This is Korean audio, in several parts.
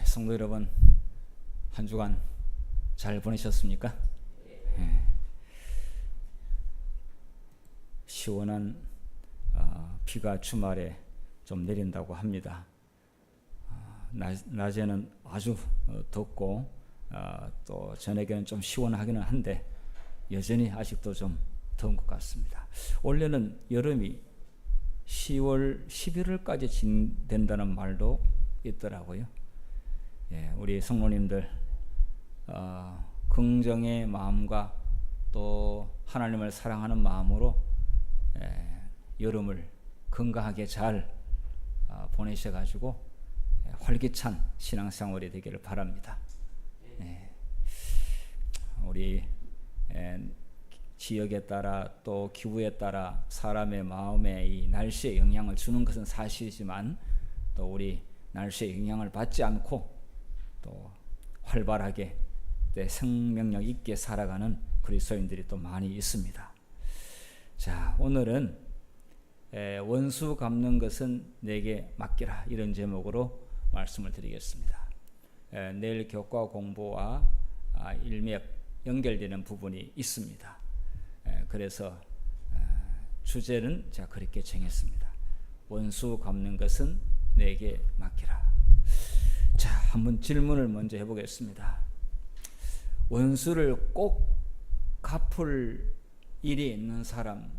성도 여러분, 한 주간 잘 보내셨습니까? 시원한 비가 주말에 좀 내린다고 합니다. 낮에는 아주 덥고 또 저녁에는 좀 시원하기는 한데 여전히 아직도 좀 더운 것 같습니다. 원래는 여름이 10월, 11월까지 진행된다는 말도 있더라고요. 우리 성도님들 긍정의 마음과 또 하나님을 사랑하는 마음으로 여름을 건강하게 잘 보내셔가지고 활기찬 신앙생활이 되기를 바랍니다. 우리 지역에 따라 또 기후에 따라 사람의 마음에 이 날씨에 영향을 주는 것은 사실이지만 또 우리 날씨의 영향을 받지 않고 또 활발하게 생명력 있게 살아가는 그리스도인들이 또 많이 있습니다. 자, 오늘은 원수 갚는 것은 내게 맡기라, 이런 제목으로 말씀을 드리겠습니다. 내일 교과 공부와 일맥 연결되는 부분이 있습니다. 그래서 주제는 제가 그렇게 정했습니다. 원수 갚는 것은 내게 맡기라. 자, 한번 질문을 먼저 해보겠습니다. 원수를 꼭 갚을 일이 있는 사람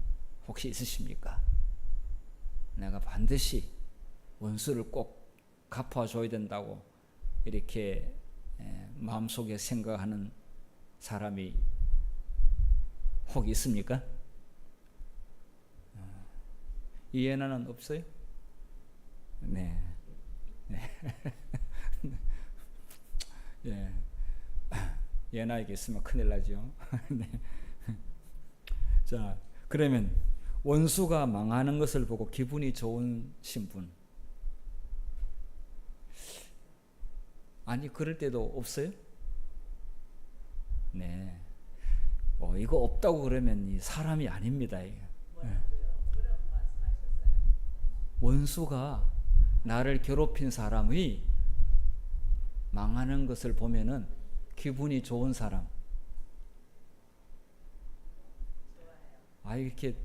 혹시 있으십니까? 내가 반드시 원수를 꼭 갚아줘야 된다고 이렇게 마음속에 생각하는 사람이 혹 있습니까? 이해나는 없어요? 네. 예. 예나에게 있으면 큰일 나죠. 네. 자, 그러면 원수가 망하는 것을 보고 기분이 좋으신 분, 아니 그럴 때도 없어요? 네. 이거 없다고 그러면 이 사람이 아닙니다. 네. 원수가 나를 괴롭힌 사람이 망하는 것을 보면은 기분이 좋은 사람. 이렇게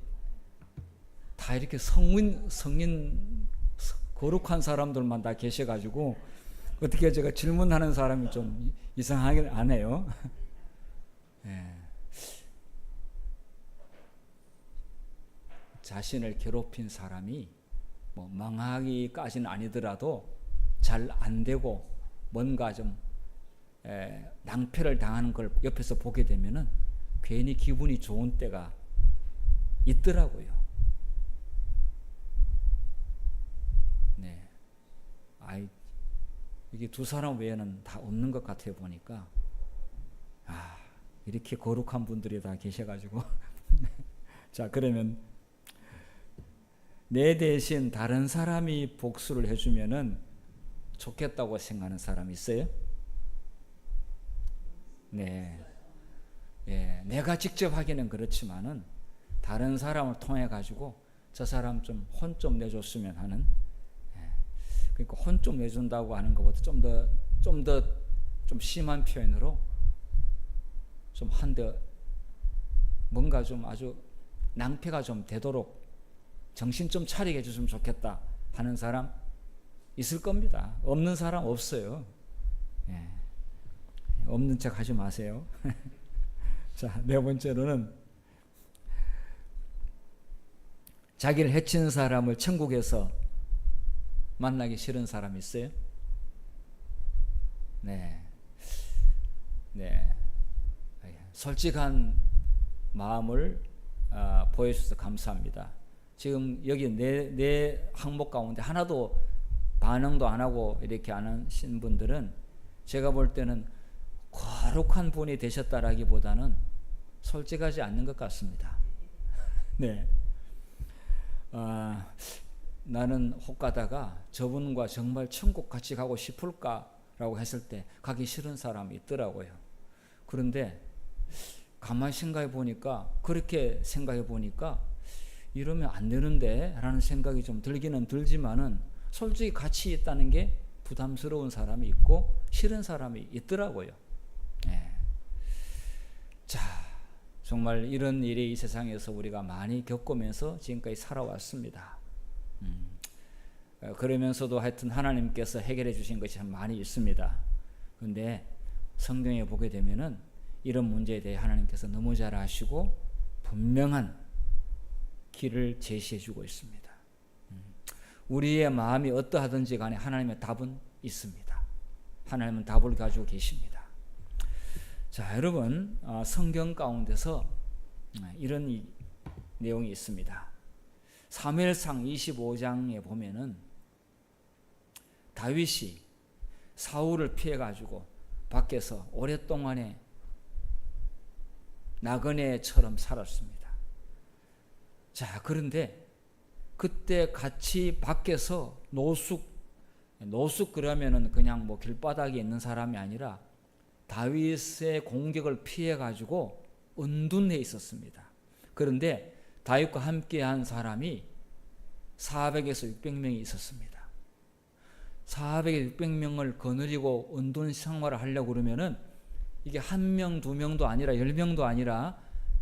다 이렇게 성인 거룩한 사람들만 다 계셔가지고 어떻게 제가 질문하는 사람이 좀 이상하긴 안 해요. 네. 자신을 괴롭힌 사람이 망하기까지는 아니더라도 잘 안 되고 뭔가 좀 낭패를 당하는 걸 옆에서 보게 되면은 괜히 기분이 좋은 때가 있더라고요. 네. 이게 두 사람 외에는 다 없는 것 같아요, 보니까. 이렇게 거룩한 분들이 다 계셔가지고. 자, 그러면 내 대신 다른 사람이 복수를 해주면은 좋겠다고 생각하는 사람이 있어요? 네. 내가 직접 하기는 그렇지만은 다른 사람을 통해 가지고 저 사람 좀 혼 좀 내줬으면 하는. 그러니까 혼 좀 내준다고 하는 것보다 좀 더 심한 표현으로 좀 한데 뭔가 좀 아주 낭패가 좀 되도록 정신 좀 차리게 해줬으면 좋겠다 하는 사람 있을 겁니다. 없는 사람 없어요. 없는 척 하지 마세요. 자, 네 번째로는 자기를 해친 사람을 천국에서 만나기 싫은 사람 있어요? 네. 솔직한 마음을 보여주셔서 감사합니다. 지금 여기 네 항목 가운데 하나도 반응도 안 하고 이렇게 안 하신 분들은 제가 볼 때는 거룩한 분이 되셨다라기보다는 솔직하지 않는 것 같습니다. 네. 나는 혹 가다가 저분과 정말 천국 같이 가고 싶을까라고 했을 때 가기 싫은 사람이 있더라고요. 그런데 가만히 생각해 보니까, 그렇게 생각해 보니까 이러면 안 되는데 라는 생각이 좀 들기는 들지만은 솔직히 가치 있다는 게 부담스러운 사람이 있고 싫은 사람이 있더라고요. 예. 자, 정말 이런 일이 이 세상에서 우리가 많이 겪으면서 지금까지 살아왔습니다. 그러면서도 하여튼 하나님께서 해결해 주신 것이 참 많이 있습니다. 그런데 성경에 보게 되면은 이런 문제에 대해 하나님께서 너무 잘 아시고 분명한 길을 제시해 주고 있습니다. 우리의 마음이 어떠하든지 간에 하나님의 답은 있습니다. 하나님은 답을 가지고 계십니다. 자, 여러분, 성경 가운데서 이런 내용이 있습니다. 사무엘상 25장에 보면은 다윗이 사울을 피해 가지고 밖에서 오랫동안에 나그네처럼 살았습니다. 자, 그런데 그때 같이 밖에서 노숙 그러면은 그냥 뭐 길바닥에 있는 사람이 아니라 다윗의 공격을 피해 가지고 은둔해 있었습니다. 그런데 다윗과 함께한 사람이 400에서 600명이 있었습니다. 400에서 600명을 거느리고 은둔 생활을 하려고 그러면은 이게 1명, 2명도 아니라 10명도 아니라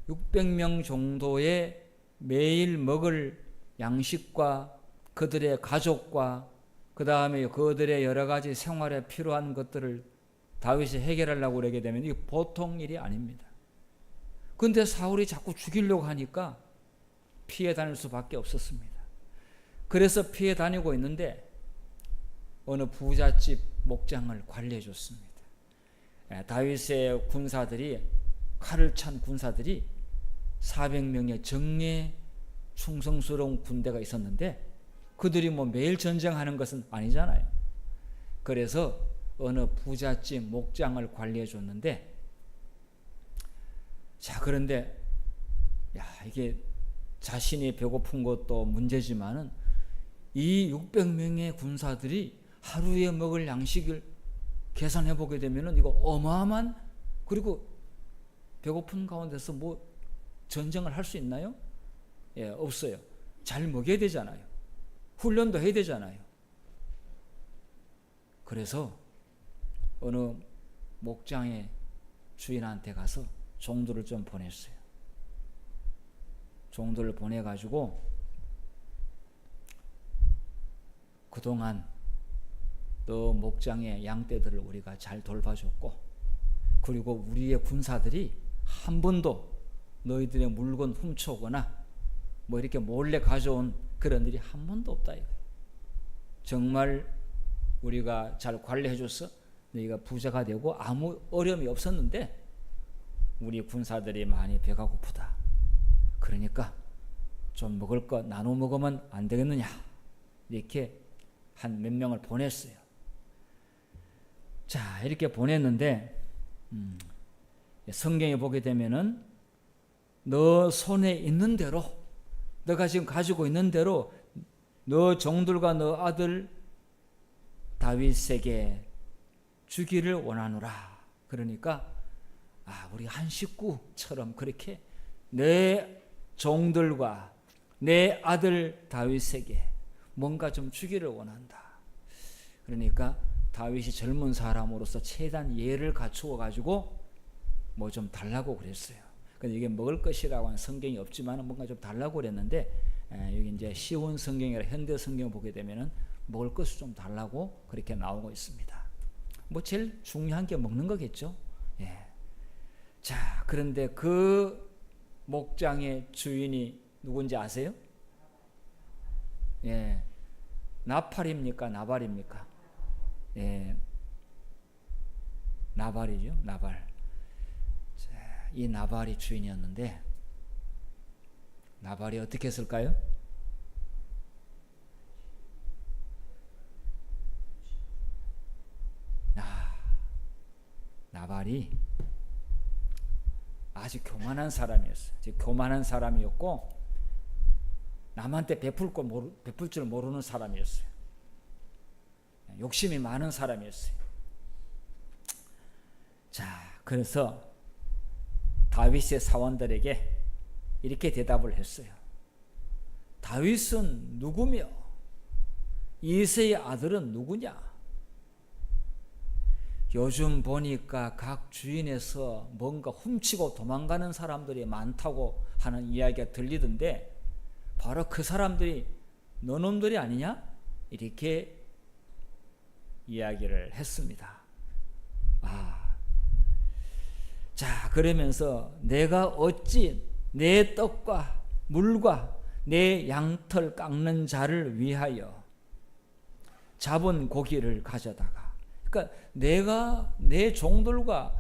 600명 정도의 매일 먹을 양식과 그들의 가족과 그 다음에 그들의 여러 가지 생활에 필요한 것들을 다윗이 해결하려고 그러게 되면 이게 보통 일이 아닙니다. 그런데 사울이 자꾸 죽이려고 하니까 피해 다닐 수밖에 없었습니다. 그래서 피해 다니고 있는데 어느 부잣집 목장을 관리해 줬습니다. 다윗의 군사들이 칼을 찬 군사들이 400명의 정예 충성스러운 군대가 있었는데 그들이 뭐 매일 전쟁하는 것은 아니잖아요. 그래서 어느 부잣집 목장을 관리해 줬는데, 자, 그런데 이게 자신이 배고픈 것도 문제지만은 이 600명의 군사들이 하루에 먹을 양식을 계산해 보게 되면은 이거 어마어마한, 그리고 배고픈 가운데서 뭐 전쟁을 할 수 있나요? 예, 없어요. 잘 먹여야 되잖아요. 훈련도 해야 되잖아요. 그래서 어느 목장의 주인한테 가서 종들을 좀 보냈어요. 종들을 보내가지고 그동안 너 목장의 양떼들을 우리가 잘 돌봐줬고, 그리고 우리의 군사들이 한 번도 너희들의 물건 훔쳐오거나 뭐 이렇게 몰래 가져온 그런 일이 한 번도 없다 이거예요. 정말 우리가 잘 관리해줘서 너희가 부자가 되고 아무 어려움이 없었는데 우리 군사들이 많이 배가 고프다. 그러니까 좀 먹을 거 나눠 먹으면 안 되겠느냐, 이렇게 한 몇 명을 보냈어요. 자, 이렇게 보냈는데 성경에 보게 되면은 너 손에 있는 대로, 너가 지금 가지고 있는 대로 너 종들과 너 아들 다윗에게 주기를 원하노라. 그러니까 우리 한 식구처럼 그렇게 내 종들과 내 아들 다윗에게 뭔가 좀 주기를 원한다. 그러니까 다윗이 젊은 사람으로서 최대한 예를 갖추어 가지고 뭐 좀 달라고 그랬어요. 근데 이게 먹을 것이라고 하는 성경이 없지만 뭔가 좀 달라고 그랬는데, 여기 이제 시온 성경이라 현대 성경 보게 되면은 먹을 것을 좀 달라고 그렇게 나오고 있습니다. 뭐 제일 중요한 게 먹는 거겠죠. 예. 자, 그런데 그 목장의 주인이 누군지 아세요? 예. 나팔입니까? 나발입니까? 예. 나발이죠. 나발. 자, 이 나발이 주인이었는데 나발이 어떻게 했을까요? 나발이 아주 교만한 사람이었어요. 교만한 사람이었고 남한테 베풀 줄 모르는 사람이었어요. 욕심이 많은 사람이었어요. 자, 그래서 다윗의 사원들에게 이렇게 대답을 했어요. 다윗은 누구며 이새의 아들은 누구냐? 요즘 보니까 각 주인에서 뭔가 훔치고 도망가는 사람들이 많다고 하는 이야기가 들리던데 바로 그 사람들이 너놈들이 아니냐? 이렇게 이야기를 했습니다. 자, 그러면서 내가 어찌 내 떡과 물과 내 양털 깎는 자를 위하여 잡은 고기를 가져다가, 그러니까 내가 내 종들과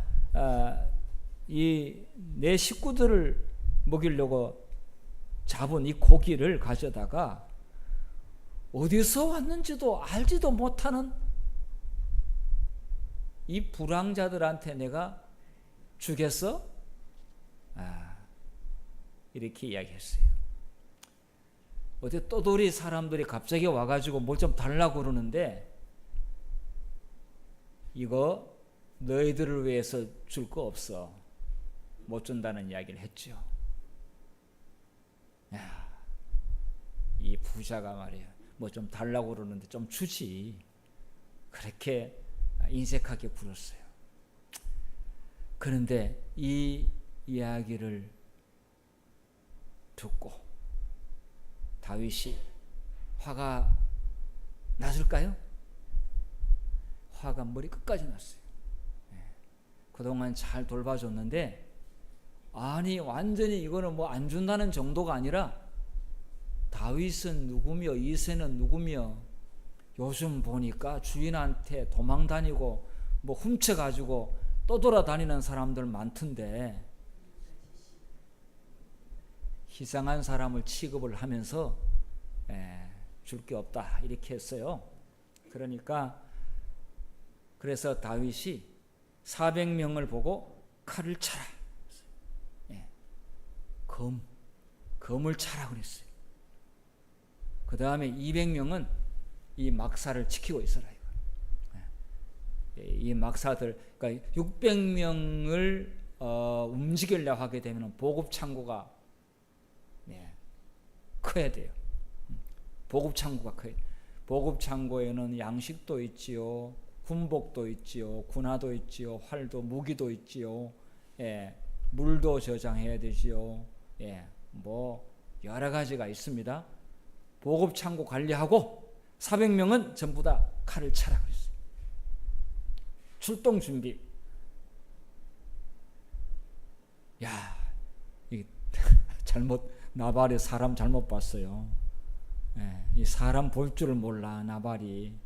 이 내 식구들을 먹이려고 잡은 이 고기를 가져다가 어디서 왔는지도 알지도 못하는 이 불황자들한테 내가 주겠어? 이렇게 이야기했어요. 어디 떠돌이 사람들이 갑자기 와가지고 뭘 좀 달라고 그러는데 이거 너희들을 위해서 줄 거 없어. 못 준다는 이야기를 했죠. 이 부자가 말이에요. 뭐 좀 달라고 그러는데 좀 주지. 그렇게 인색하게 굴었어요. 그런데 이 이야기를 듣고 다윗이 화가 났을까요? 화가 머리 끝까지 났어요. 그동안 잘 돌봐줬는데 아니 완전히 이거는 뭐 안 준다는 정도가 아니라 다윗은 누구며 이새는 누구며 요즘 보니까 주인한테 도망다니고 뭐 훔쳐가지고 떠돌아다니는 사람들 많던데 이상한 사람을 취급을 하면서 줄 게 없다 이렇게 했어요. 그러니까 그래서 다윗이 400명을 보고 칼을 차라, 검을 차라 그랬어요. 그 다음에 200명은 이 막사를 지키고 있어라. 이 막사들, 그러니까 600명을 움직이려고 하게 되면 보급 창고가 커야 돼요. 보급 창고가 커야 돼요. 보급 창고에는 양식도 있지요, 군복도 있지요, 군화도 있지요, 활도 무기도 있지요, 물도 저장해야 되지요. 뭐 여러 가지가 있습니다. 보급 창고 관리하고 400명은 전부 다 칼을 차라 그랬어요. 출동 준비. 이 나발이 사람 잘못 봤어요. 이 사람 볼 줄을 몰라. 나발이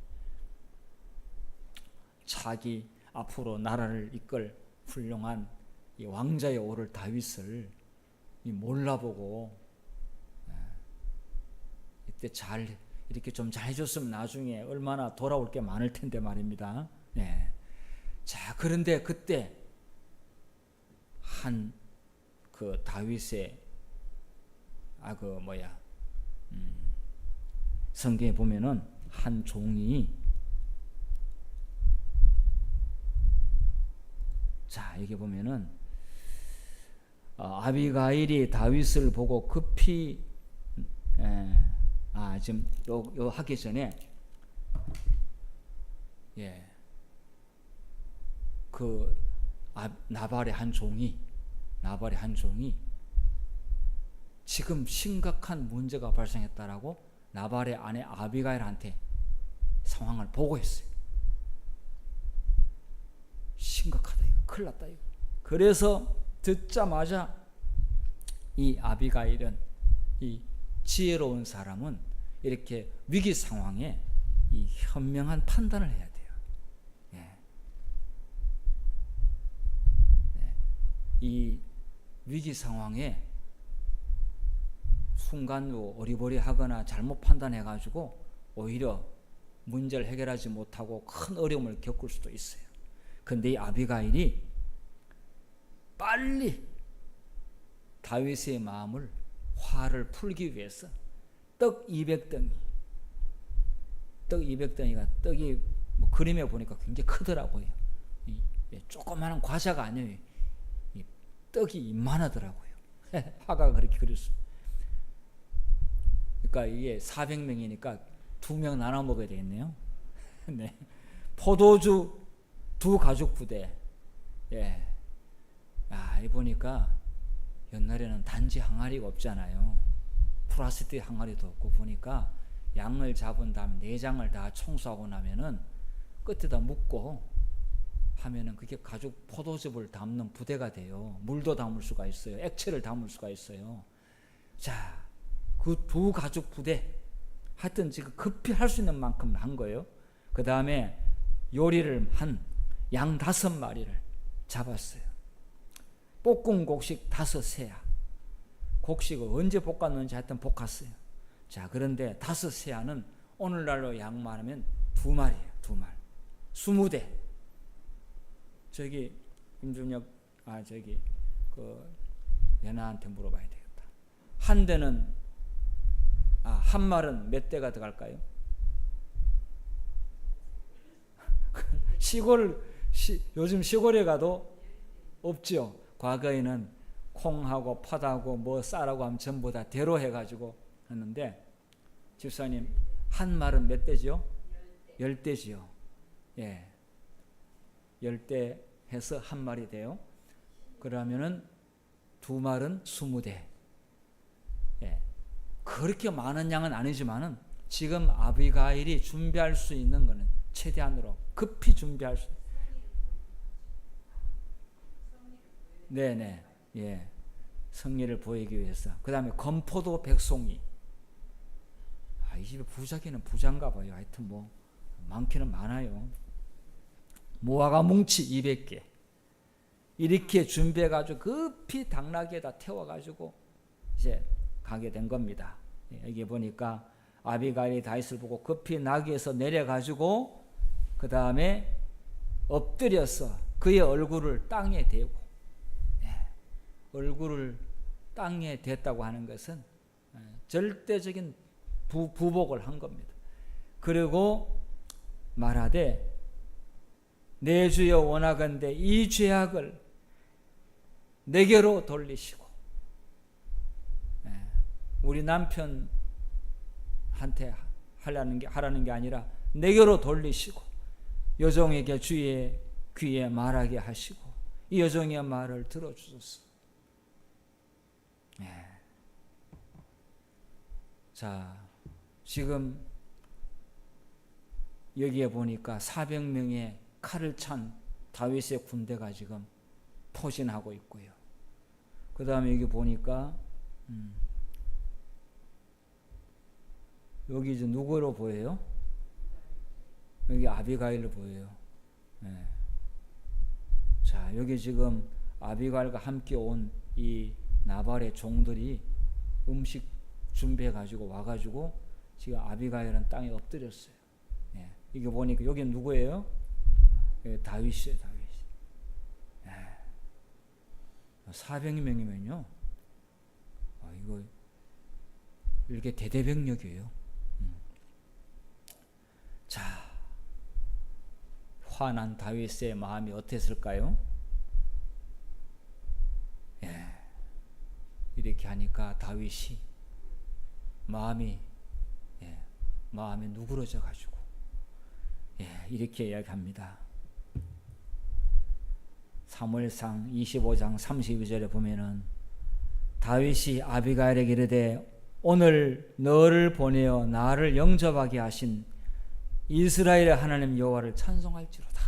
자기 앞으로 나라를 이끌 훌륭한 이 왕자의 오를 다윗을 몰라보고 이때 잘 이렇게 좀 잘해줬으면 나중에 얼마나 돌아올 게 많을 텐데 말입니다. 자, 그런데 그때 한 그 다윗의 성경에 보면은 한 종이, 자 여기 보면은 아비가일이 다윗을 보고 급히 지금 요 하기 전에 그 나발의 한 종이 지금 심각한 문제가 발생했다라고 나발의 아내 아비가일한테 상황을 보고했어요. 심각하다 이거, 큰일 났다 이거. 그래서 듣자마자 이 아비가일은, 이 지혜로운 사람은 이렇게 위기 상황에 이 현명한 판단을 해야 돼요. 이 위기 상황에 순간으로 어리버리하거나 잘못 판단해가지고 오히려 문제를 해결하지 못하고 큰 어려움을 겪을 수도 있어요. 근데 이 아비가일이 빨리 다윗의 마음을, 화를 풀기 위해서 떡 200덩이가 떡이 뭐 그림에 보니까 굉장히 크더라고요. 조그마한 과자가 아니에요. 이 떡이 이만하더라고요. 화가 그렇게 그렸습니다. 그러니까 이게 400명이니까 2명 나눠 먹어야 되겠네요. 포도주 두 가죽 부대. 예. 이 보니까 옛날에는 단지 항아리가 없잖아요. 플라스틱 항아리도 없고, 보니까 양을 잡은 다음에 내장을 다 청소하고 나면은 끝에다 묶고 하면은 그게 가죽 포도즙을 담는 부대가 돼요. 물도 담을 수가 있어요. 액체를 담을 수가 있어요. 자, 그 두 가죽 부대, 하여튼 지금 급히 할 수 있는 만큼 한 거예요. 그 다음에 요리를 한 양 5마리를 잡았어요. 볶은 곡식 5세야. 곡식을 언제 볶았는지 하여튼 볶았어요. 자, 그런데 5세야는 오늘날로 양말하면 2마리예요. 2마리. 20대. 저기 임준혁 연아한테 물어봐야 되겠다. 한 대는 한 말은 몇 대가 들어갈까요? 요즘 시골에 가도 없죠. 과거에는 콩하고 팥하고 뭐 쌀하고 하면 전부 다 대로 해가지고 했는데, 집사님 한 말은 몇 대죠? 10대지요. 예, 10대 해서 한 말이 돼요. 그러면은 2말은 20대. 예, 그렇게 많은 양은 아니지만은 지금 아비가일이 준비할 수 있는 거는 최대한으로 급히 준비할 수. 네네. 예, 성리를 보이기 위해서. 그 다음에 건포도 100송이. 이 집에 부자기는 부자인가 봐요. 하여튼 뭐 많기는 많아요. 무화과 뭉치 200개. 이렇게 준비해가지고 급히 당나귀에다 태워가지고 이제 가게 된 겁니다. 여기 보니까 아비가일이 다윗을 보고 급히 나귀에서 내려가지고 그 다음에 엎드려서 그의 얼굴을 땅에 대고, 얼굴을 땅에 댔다고 하는 것은 절대적인 부복을 한 겁니다. 그리고 말하되 내 주여 원하건대 이 죄악을 내게로 돌리시고, 우리 남편한테 하라는 게 아니라 내게로 돌리시고 여종에게 주의 귀에 말하게 하시고 이 여종의 말을 들어주소서. 자, 지금 여기에 보니까 400명의 칼을 찬 다윗의 군대가 지금 포진하고 있고요. 그 다음에 여기 보니까 여기 이제 누구로 보여요? 여기 아비가일로 보여요. 자, 여기 지금 아비가일과 함께 온 이 나발의 종들이 음식 준비해 가지고 와가지고 지금 아비가일은 땅에 엎드렸어요. 이게 보니까 여기 누구예요? 다윗이에요. 다윗. 400명이면요. 이거 이렇게 대대병력이에요. 자, 화난 다윗의 마음이 어땠을까요? 이렇게 하니까 다윗이 마음이 누그러져 가지고 이렇게 이야기합니다. 사무엘상 25장 32절에 보면은 다윗이 아비가일에게 이르되 오늘 너를 보내어 나를 영접하게 하신 이스라엘의 하나님 여호와를 찬송할지로다.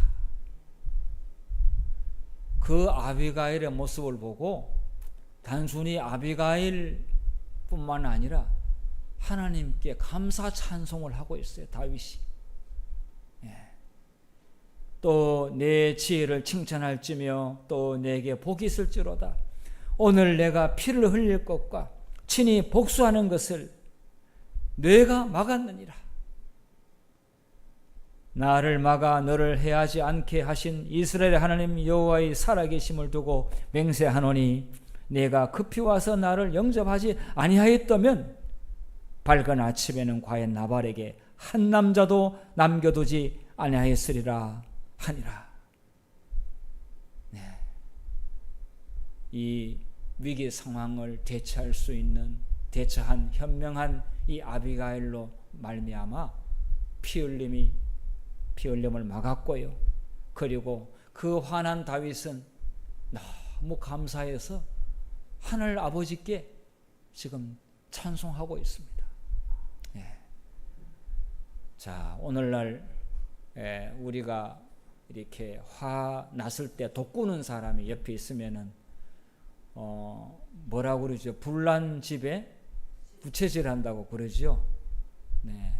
그 아비가일의 모습을 보고 단순히 아비가일 뿐만 아니라 하나님께 감사 찬송을 하고 있어요. 다윗이. 또 내 지혜를 칭찬할지며 또 내게 복이 있을지로다. 오늘 내가 피를 흘릴 것과 친히 복수하는 것을 내가 막았느니라. 나를 막아 너를 해하지 않게 하신 이스라엘의 하나님 여호와의 살아계심을 두고 맹세하노니 내가 급히 와서 나를 영접하지 아니하였다면 밝은 아침에는 과연 나발에게 한 남자도 남겨두지 아니하였으리라 하니라. 이 위기 상황을 대처할 수 있는 대처한 현명한 이 아비가일로 말미암아 피 흘림을 막았고요. 그리고 그 화난 다윗은 너무 감사해서 하늘 아버지께 지금 찬송하고 있습니다. 예. 자, 오늘날 우리가 이렇게 화 났을 때 돋구는 사람이 옆에 있으면은 뭐라고 그러죠? 불난 집에 부채질 한다고 그러죠. 네.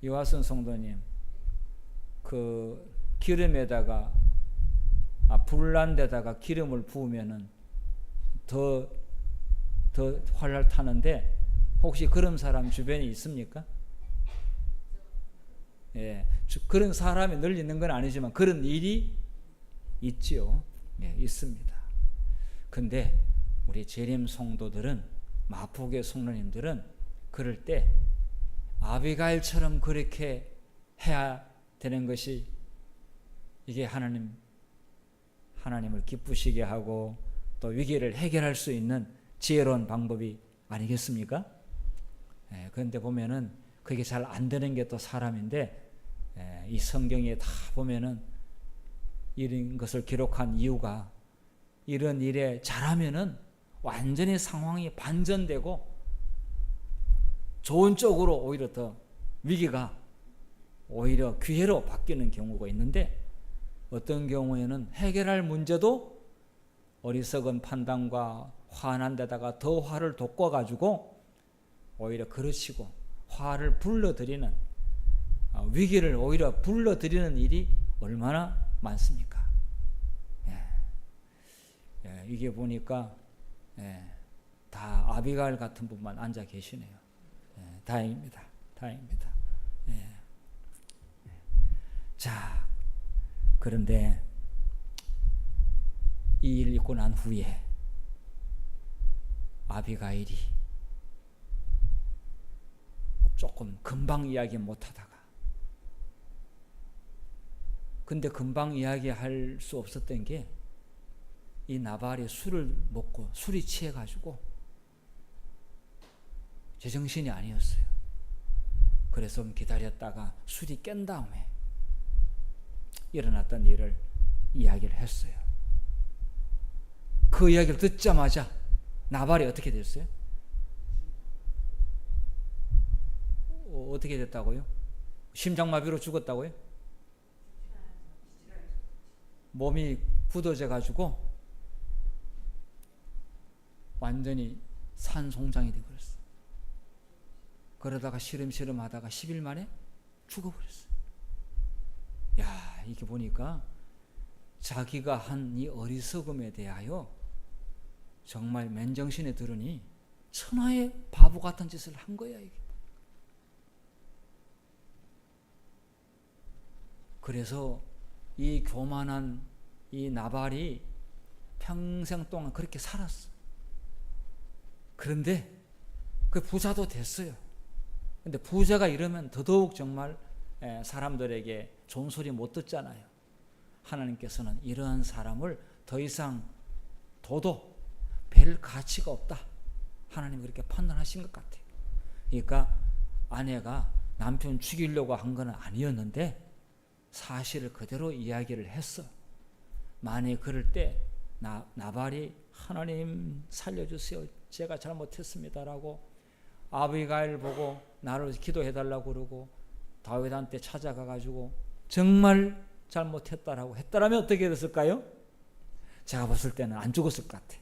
이화선 성도님, 그 기름에다가 불난 데다가 기름을 부으면은 더 활활 타는데 혹시 그런 사람 주변에 있습니까? 예, 그런 사람이 늘 있는 건 아니지만 그런 일이 있지요. 예, 있습니다. 근데 우리 재림 성도들은, 마포교회 성도님들은 그럴 때 아비가일처럼 그렇게 해야 되는 것이 이게 하나님을 기쁘시게 하고 또 위기를 해결할 수 있는 지혜로운 방법이 아니겠습니까? 그런데 보면은 그게 잘 안 되는 게 또 사람인데, 이 성경에 다 보면은 이런 것을 기록한 이유가 이런 일에 잘하면은 완전히 상황이 반전되고 좋은 쪽으로 오히려 더 위기가 오히려 기회로 바뀌는 경우가 있는데, 어떤 경우에는 해결할 문제도 어리석은 판단과 화난 데다가 더 화를 돋궈가지고 오히려 그르치고 화를 불러들이는, 위기를 오히려 불러들이는 일이 얼마나 많습니까? 이게 보니까 다 아비가일 같은 분만 앉아 계시네요. 다행입니다. 다행입니다. 자, 그런데 이 일 있고 난 후에 아비가일이 조금 금방 이야기 못하다가, 근데 금방 이야기할 수 없었던 게 이 나발이 술을 먹고 술이 취해가지고 제정신이 아니었어요. 그래서 좀 기다렸다가 술이 깬 다음에 일어났던 일을 이야기를 했어요. 그 이야기를 듣자마자 나발이 어떻게 됐어요? 어떻게 됐다고요? 심장마비로 죽었다고요? 몸이 굳어져 가지고 완전히 산송장이 되어버렸어요. 그러다가 시름시름 하다가 10일 만에 죽어버렸어요. 야, 이게 보니까 자기가 한 이 어리석음에 대하여 정말 맨정신에 들으니 천하의 바보 같은 짓을 한 거야, 이게. 그래서 이 교만한 이 나발이 평생 동안 그렇게 살았어. 그런데 그 부자도 됐어요. 근데 부자가 이러면 더더욱 정말 사람들에게 좋은 소리 못 듣잖아요. 하나님께서는 이러한 사람을 더 이상 둬도 별 가치가 없다, 하나님이 그렇게 판단하신 것 같아요. 그러니까 아내가 남편 죽이려고 한 건 아니었는데 사실을 그대로 이야기를 했어. 만약 그럴 때 나발이 하나님 살려주세요, 제가 잘못했습니다라고 아비가일 보고 나를 기도해달라고 그러고 다윗한테 찾아가가지고 정말 잘못했다라고 했다라면 어떻게 됐을까요? 제가 봤을 때는 안 죽었을 것 같아.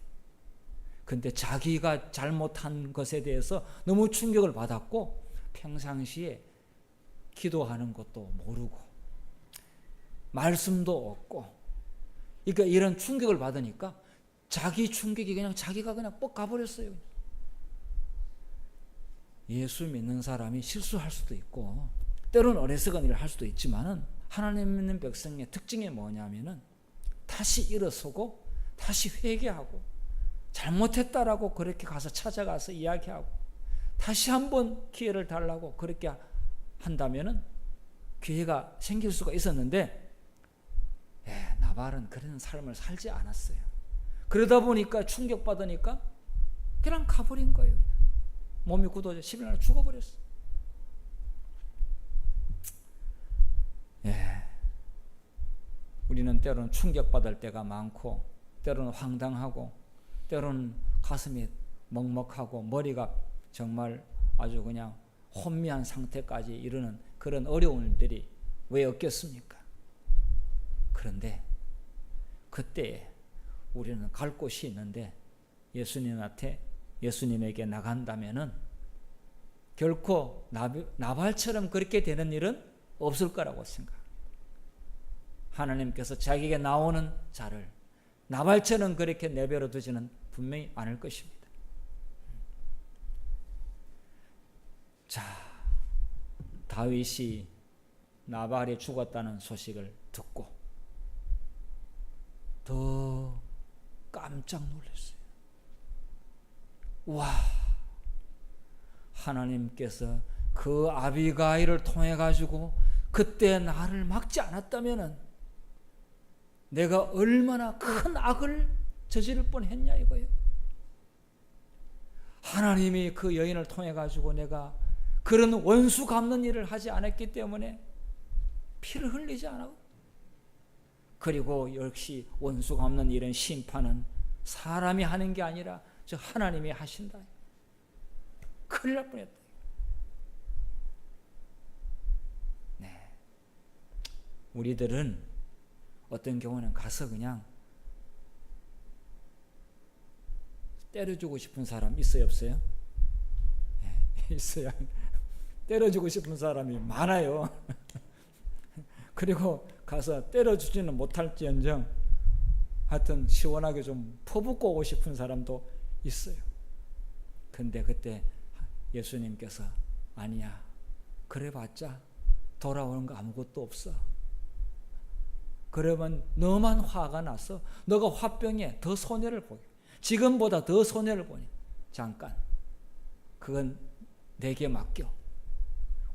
근데 자기가 잘못한 것에 대해서 너무 충격을 받았고 평상시에 기도하는 것도 모르고 말씀도 없고, 그러니까 이런 충격을 받으니까 자기 충격이 그냥 자기가 그냥 뻑 가버렸어요. 예수 믿는 사람이 실수할 수도 있고 때로는 어리석은 일을 할 수도 있지만은 하나님 믿는 백성의 특징이 뭐냐면은 다시 일어서고 다시 회개하고 잘못했다라고 그렇게 가서 찾아가서 이야기하고 다시 한번 기회를 달라고 그렇게 한다면은 기회가 생길 수가 있었는데, 나발은 그런 삶을 살지 않았어요. 그러다 보니까 충격받으니까 그냥 가버린 거예요. 그냥. 몸이 굳어져 10일 만에 죽어버렸어. 우리는 때로는 충격받을 때가 많고, 때로는 황당하고, 때로는 가슴이 먹먹하고, 머리가 정말 아주 그냥 혼미한 상태까지 이르는 그런 어려운 일들이 왜 없겠습니까? 그런데 그때에 우리는 갈 곳이 있는데, 예수님에게 나간다면은 결코 나발처럼 그렇게 되는 일은 없을 거라고 생각합니다. 하나님께서 자기에게 나오는 자를 나발처럼 그렇게 내버려 두지는 분명히 않을 것입니다. 자, 다윗이 나발이 죽었다는 소식을 듣고 더 깜짝 놀랐어요. 와, 하나님께서 그 아비가일을 통해 가지고 그때 나를 막지 않았다면은 내가 얼마나 큰 악을 저지를 뻔했냐 이거예요. 하나님이 그 여인을 통해 가지고 내가 그런 원수 갚는 일을 하지 않았기 때문에 피를 흘리지 않아. 그리고 역시 원수 갚는 일은 심판은 사람이 하는 게 아니라 저 하나님이 하신다. 큰일 날 뻔했다. 네. 우리들은 어떤 경우는 가서 그냥 때려주고 싶은 사람 있어요, 없어요? 네, 있어요. 때려주고 싶은 사람이 많아요. 그리고 가서 때려주지는 못할지언정 하여튼 시원하게 좀 퍼붓고 오고 싶은 사람도 있어요. 근데 그때 예수님께서 아니야, 그래봤자 돌아오는 거 아무것도 없어. 그러면 너만 화가 나서 너가 화병에 더 손해를 보게, 지금보다 더 손해를 보니 잠깐 그건 내게 맡겨.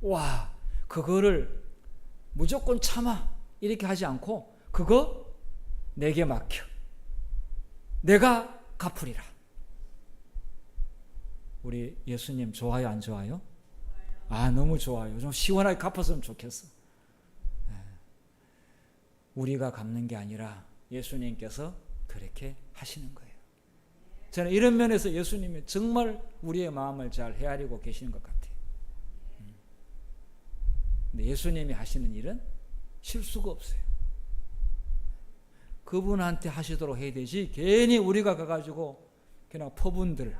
와, 그거를 무조건 참아 이렇게 하지 않고 그거 내게 맡겨. 내가 갚으리라. 우리 예수님 좋아요, 안 좋아요? 아, 너무 좋아요. 좀 시원하게 갚았으면 좋겠어. 우리가 갚는 게 아니라 예수님께서 그렇게 하시는 거예요. 저는 이런 면에서 예수님이 정말 우리의 마음을 잘 헤아리고 계시는 것 같아요. 근데 예수님이 하시는 일은 실수가 없어요. 그분한테 하시도록 해야 되지, 괜히 우리가 가가지고 그냥 퍼분들,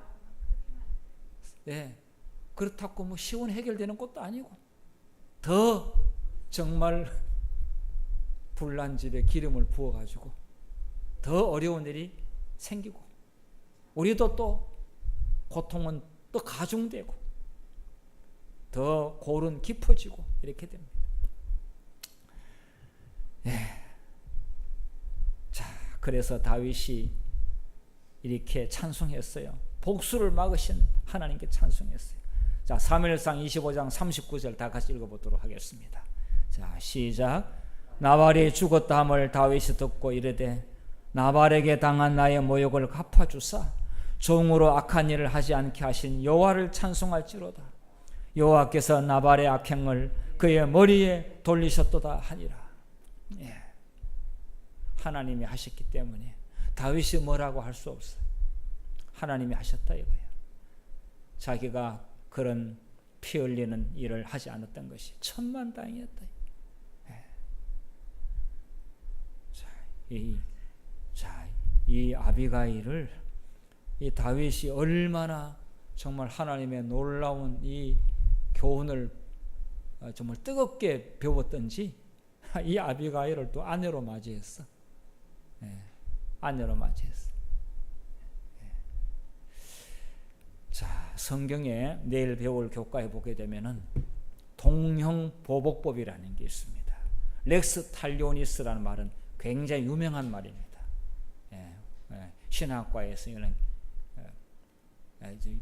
예, 그렇다고 뭐 시원 해결되는 것도 아니고 더 정말 불난 집에 기름을 부어가지고 더 어려운 일이 생기고 우리도 또 고통은 또 가중되고 더 골은 깊어지고 이렇게 됩니다. 예. 자, 그래서 다윗이 이렇게 찬송했어요. 복수를 막으신 하나님께 찬송했어요. 자, 사무엘상 25장 39절 다 같이 읽어보도록 하겠습니다. 자, 시작. 나발이 죽었다 함을 다윗이 듣고 이르되 나발에게 당한 나의 모욕을 갚아주사 종으로 악한 일을 하지 않게 하신 여호와를 찬송할지로다. 여호와께서 나발의 악행을 그의 머리에 돌리셨도다 하니라. 예. 하나님이 하셨기 때문에 다윗이 뭐라고 할 수 없어요. 하나님이 하셨다 이거예요. 자기가 그런 피 흘리는 일을 하지 않았던 것이 천만다행이었다. 이 아비가일을 이 다윗이 얼마나 정말 하나님의 놀라운 이 교훈을 정말 뜨겁게 배웠던지 이 아비가일을 또 아내로 맞이했어. 아내로 맞이했어. 자, 성경에 내일 배울 교과에 보게 되면은 동형보복법이라는 게 있습니다. 렉스 탈리오니스라는 말은 굉장히 유명한 말입니다. 신학과에서 이거는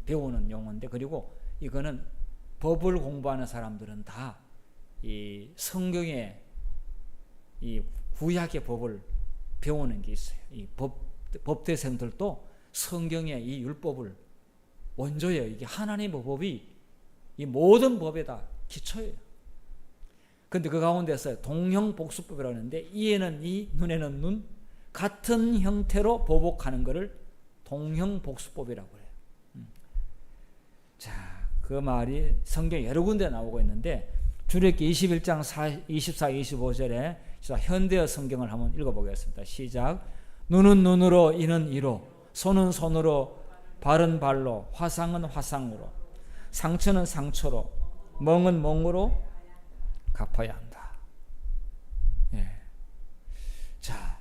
배우는 용어인데, 그리고 이거는 법을 공부하는 사람들은 다 이 성경의 이 구약의 법을 배우는 게 있어요. 이 법대생들도 성경의 이 율법을 원조예요. 이게 하나님의 법이 이 모든 법에다 기초예요. 근데 그 가운데서 동형복수법이라고 하는데 이에는 이, 눈에는 눈, 같은 형태로 보복하는 것을 동형복수법이라고 해요. 자, 그 말이 성경에 여러 군데 나오고 있는데 출애굽기 21장 24, 25절에 현대어 성경을 한번 읽어보겠습니다. 시작. 눈은 눈으로, 이는 이로, 손은 손으로, 발은 발로, 화상은 화상으로, 상처는 상처로, 멍은 멍으로 갚아야 한다. 예. 자,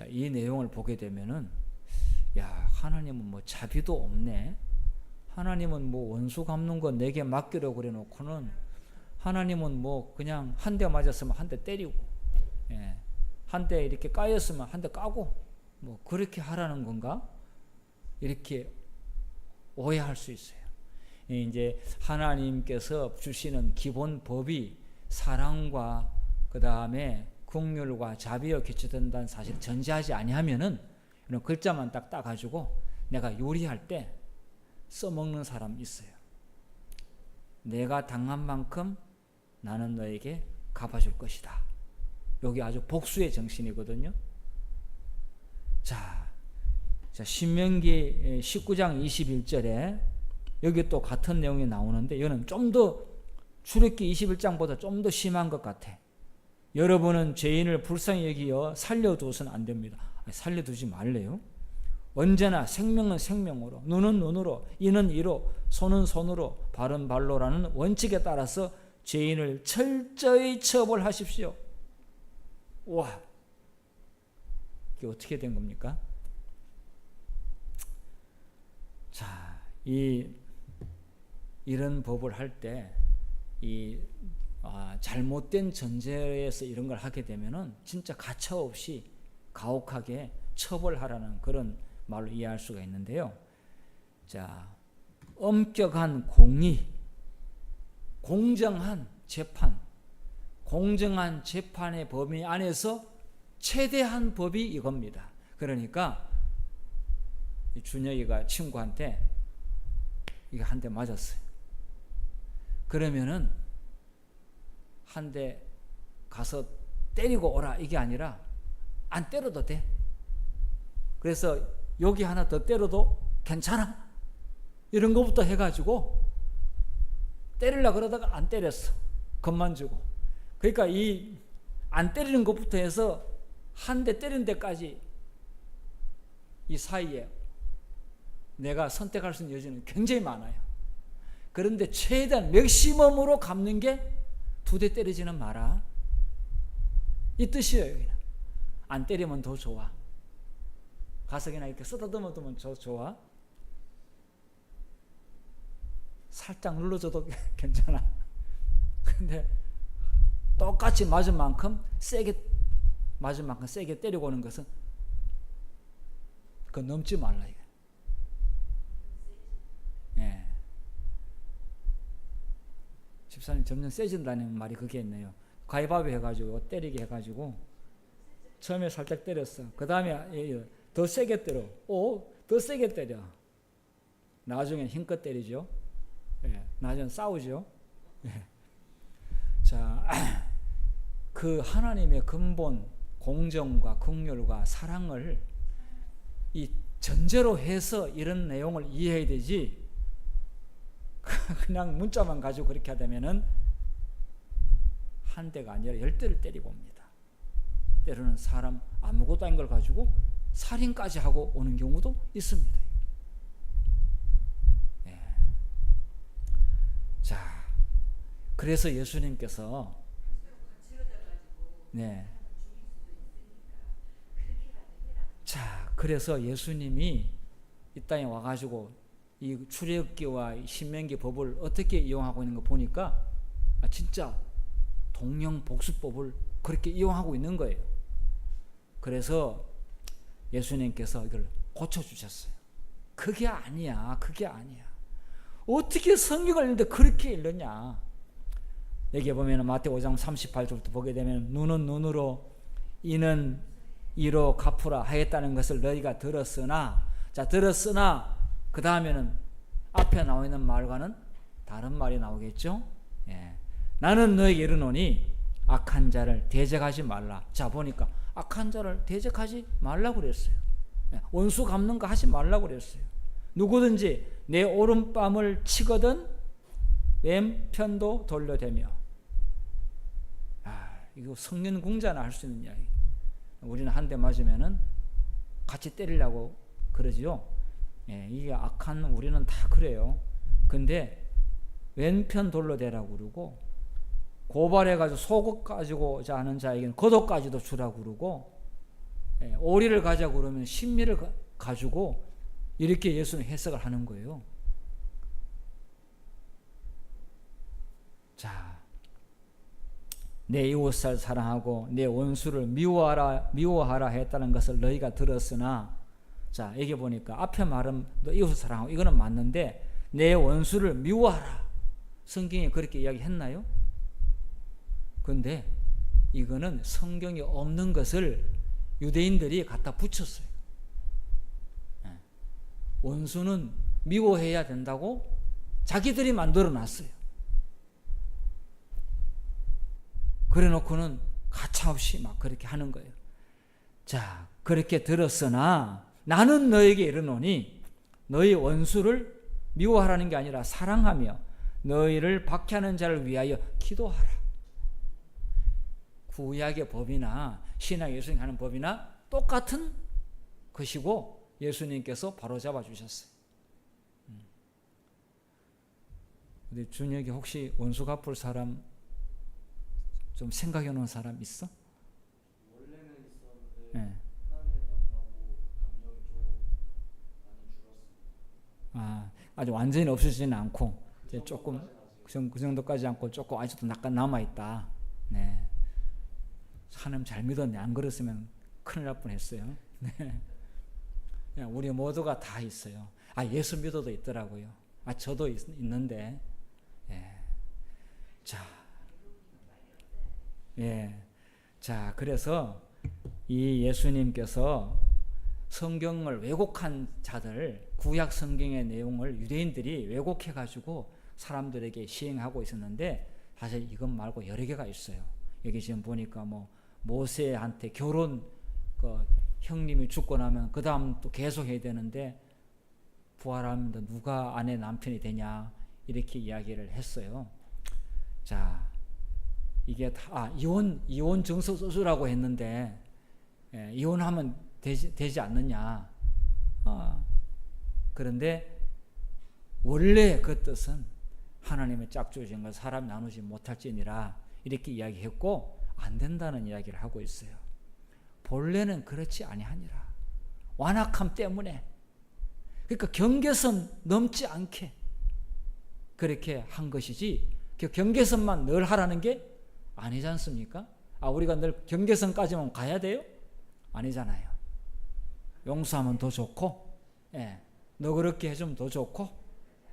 이 내용을 보게 되면은, 야, 하나님은 뭐 자비도 없네. 하나님은 뭐 원수 갚는 거 내게 맡기려고 그래 놓고는 하나님은 뭐 그냥 한 대 맞았으면 한 대 때리고, 예. 한 대 이렇게 까였으면 한 대 까고, 뭐 그렇게 하라는 건가? 이렇게 오해할 수 있어요. 이제 하나님께서 주시는 기본 법이 사랑과 그 다음에 긍휼과 자비여 기초된다는 사실을 전제하지 아니하면은 이런 글자만 딱 따가지고 내가 요리할 때 써먹는 사람 있어요. 내가 당한 만큼 나는 너에게 갚아줄 것이다. 여기 아주 복수의 정신이거든요. 자, 신명기 19장 21절에 여기 또 같은 내용이 나오는데 이거는 좀 더 출애굽기 21장보다 좀 더 심한 것 같아. 여러분은 죄인을 불쌍히 여기어 살려두어서는 안 됩니다. 살려두지 말래요. 언제나 생명은 생명으로, 눈은 눈으로, 이는 이로, 손은 손으로, 발은 발로라는 원칙에 따라서 죄인을 철저히 처벌하십시오. 와, 이게 어떻게 된 겁니까? 자, 이런 법을 할 때 잘못된 전제에서 이런 걸 하게 되면은 진짜 가차없이 가혹하게 처벌하라는 그런 말로 이해할 수가 있는데요. 자, 엄격한 공의, 공정한 재판, 공정한 재판의 범위 안에서 최대한 법이 이겁니다. 그러니까 준혁이가 친구한테 이게 한 대 맞았어요. 그러면은 한 대 가서 때리고 오라 이게 아니라 안 때려도 돼. 그래서 여기 하나 더 때려도 괜찮아. 이런 것부터 해가지고 때리려고 그러다가 안 때렸어. 겁만 주고. 그러니까 이 안 때리는 것부터 해서 한 대 때리는 데까지 이 사이에 내가 선택할 수 있는 여지는 굉장히 많아요. 그런데 최대한 맥시멈으로 갚는 게 두 대 때리지는 마라. 이 뜻이에요. 여기는. 안 때리면 더 좋아. 가서 그냥 이렇게 쓰다듬어 두면 더 좋아. 살짝 눌러줘도 괜찮아. 근데 똑같이 맞은 만큼 세게 때리고 오는 것은 그거 넘지 말라 이게. 예. 집사님 점점 세진다는 말이 그게 있네요. 가위바위보 해가지고 때리게 해가지고 처음에 살짝 때렸어. 그 다음에 더 세게 때려. 더 세게 때려. 나중엔 힘껏 때리죠. 예. 나중엔 싸우죠. 예. 자, 그 하나님의 근본 공정과 긍휼과 사랑을 이 전제로 해서 이런 내용을 이해해야 되지. 그냥 문자만 가지고 그렇게 하다면은 한 대가 아니라 10대를 때리고 옵니다. 때로는 사람 아무것도 아닌 걸 가지고 살인까지 하고 오는 경우도 있습니다. 예. 자, 그래서 예수님께서 네. 자, 그래서 예수님이 이 땅에 와가지고 이 출애굽기와 신명기 법을 어떻게 이용하고 있는 거 보니까 진짜 동형복수법을 그렇게 이용하고 있는 거예요. 그래서 예수님께서 이걸 고쳐주셨어요. 그게 아니야. 어떻게 성경을 읽는데 그렇게 읽느냐. 여기 보면 마태오 5장 38절부터 보게 되면 눈은 눈으로 이는 이로 갚으라 하였다는 것을 너희가 들었으나, 그 다음에는 앞에 나와 있는 말과는 다른 말이 나오겠죠. 예. 나는 너에게 이르노니 악한 자를 대적하지 말라. 자, 보니까 악한 자를 대적하지 말라고 그랬어요. 예. 원수 갚는 거 하지 말라고 그랬어요. 누구든지 내 오른뺨을 치거든 왼편도 돌려대며. 이거 성년궁자나 할 수 있는 이야기. 우리는 한 대 맞으면은 같이 때리려고 그러지요. 예, 이게 악한 우리는 다 그래요. 근데 왼편 돌려대라고 그러고, 고발해가지고 속옷 가지고 자는 자에게는 겉옷까지도 주라고 그러고, 예, 오리를 가자고 그러면 신미를 가지고, 이렇게 예수는 해석을 하는 거예요. 자, 내 이웃을 사랑하고 내 원수를 미워하라 했다는 것을 너희가 들었으나, 자, 여기 보니까 앞에 말은 너 이웃을 사랑하고 이거는 맞는데 내 원수를 미워하라, 성경에 그렇게 이야기했나요? 근데 이거는 성경에 없는 것을 유대인들이 갖다 붙였어요. 원수는 미워해야 된다고 자기들이 만들어 놨어요. 그래 놓고는 가차없이 막 그렇게 하는 거예요. 자, 그렇게 들었으나 나는 너에게 이르노니 너희 원수를 미워하라는 게 아니라 사랑하며 너희를 박해하는 자를 위하여 기도하라. 구약의 법이나 신약 예수님 하는 법이나 똑같은 것이고 예수님께서 바로 잡아 주셨어요. 근데 준혁이 혹시 원수 갚을 사람 좀 생각해 놓은 사람 있어? 원래는 있었는데 네. 하나님 만나고 감정이 좀 많이 줄었습니다. 아직 완전히 없어지지는 않고 이제 조금 그 정도까지 않고 조금 아직도 약간 남아 있다. 네. 하나님 잘 믿었네. 안 그랬으면 큰일 날 뻔했어요. 네. 우리 모두가 다 있어요. 예수 믿어도 있더라고요. 저도 있는데. 예. 자. 예. 자, 그래서 이 예수님께서 성경을 왜곡한 자들, 구약 성경의 내용을 유대인들이 왜곡해 가지고 사람들에게 시행하고 있었는데, 사실 이것 말고 여러 개가 있어요. 여기 지금 보니까 모세한테 결혼, 형님이 죽고 나면 그 다음 또 계속 해야 되는데 부활하면 누가 아내 남편이 되냐, 이렇게 이야기를 했어요. 자, 이게 다 이혼 증서 써주라고 했는데, 예, 이혼하면 되지 않느냐. 그런데 원래 그 뜻은 하나님의 짝주신 걸 사람 나누지 못할지니라, 이렇게 이야기했고 안 된다는 이야기를 하고 있어요. 본래는 그렇지 아니하니라. 완악함 때문에, 그러니까 경계선 넘지 않게 그렇게 한 것이지, 그 경계선만 늘 하라는 게 아니지 않습니까? 우리가 늘 경계선까지만 가야 돼요? 아니잖아요. 용서하면 더 좋고, 예, 너 그렇게 해주면 더 좋고,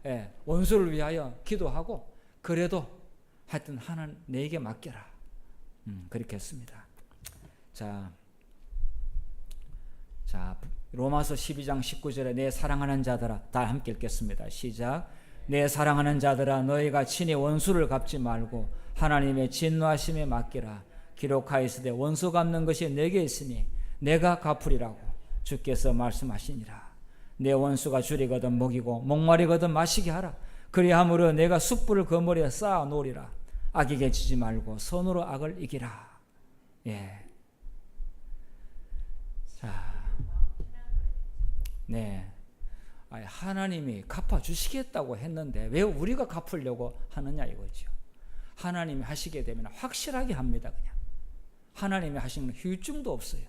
예, 원수를 위하여 기도하고, 그래도 하여튼 하나님 내게 맡겨라. 그렇게 했습니다. 자, 로마서 12장 19절에 내 사랑하는 자들아, 다 함께 읽겠습니다. 시작. 내 사랑하는 자들아, 너희가 친히 원수를 갚지 말고 하나님의 진노하심에 맡기라. 기록하였으되 원수 갚는 것이 내게 있으니 내가 갚으리라고 주께서 말씀하시니라. 내 원수가 줄이거든 먹이고 목마르거든 마시게 하라. 그리함으로 내가 숯불을 그 머리에 쌓아 놓으리라. 악에게 지지 말고 손으로 악을 이기라. 예. 자, 네. 하나님이 갚아주시겠다고 했는데 왜 우리가 갚으려고 하느냐 이거죠. 하나님이 하시게 되면 확실하게 합니다. 그냥 하나님이 하시는 후유증도 없어요.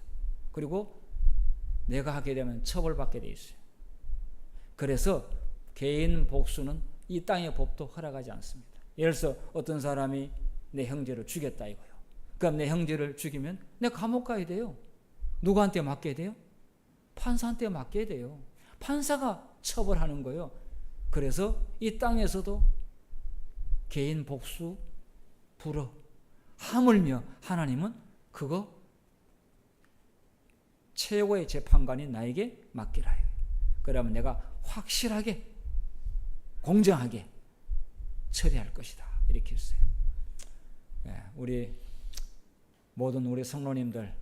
그리고 내가 하게 되면 처벌받게 돼 있어요. 그래서 개인 복수는 이 땅의 법도 허락하지 않습니다. 예를 들어서 어떤 사람이 내 형제를 죽였다 이거예요. 그럼 내 형제를 죽이면 내가 감옥 가야 돼요. 누구한테 맡겨야 돼요? 판사한테 맡겨야 돼요. 판사가 처벌하는 거예요. 그래서 이 땅에서도 개인 복수 불허, 하물며 하나님은 그거 최고의 재판관인 나에게 맡기라 해요. 그러면 내가 확실하게 공정하게 처리할 것이다. 일으켰어요. 우리 모든 우리 성도님들,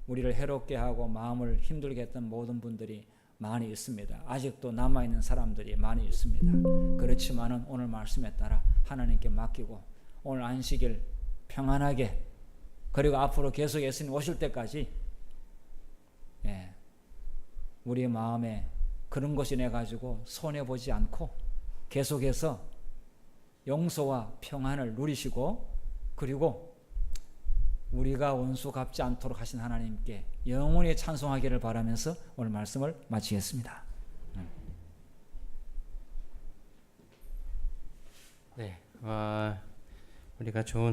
우리를 해롭게 하고 마음을 힘들게 했던 모든 분들이 많이 있습니다. 아직도 남아있는 사람들이 많이 있습니다. 그렇지만은 오늘 말씀에 따라 하나님께 맡기고 오늘 안식일 평안하게, 그리고 앞으로 계속 예수님 오실 때까지 우리 마음에 그런 것이 내가지고 손해보지 않고 계속해서 용서와 평안을 누리시고, 그리고 우리가 원수 갚지 않도록 하신 하나님께 영원히 찬송하기를 바라면서 오늘 말씀을 마치겠습니다. 네, 우리가 좋은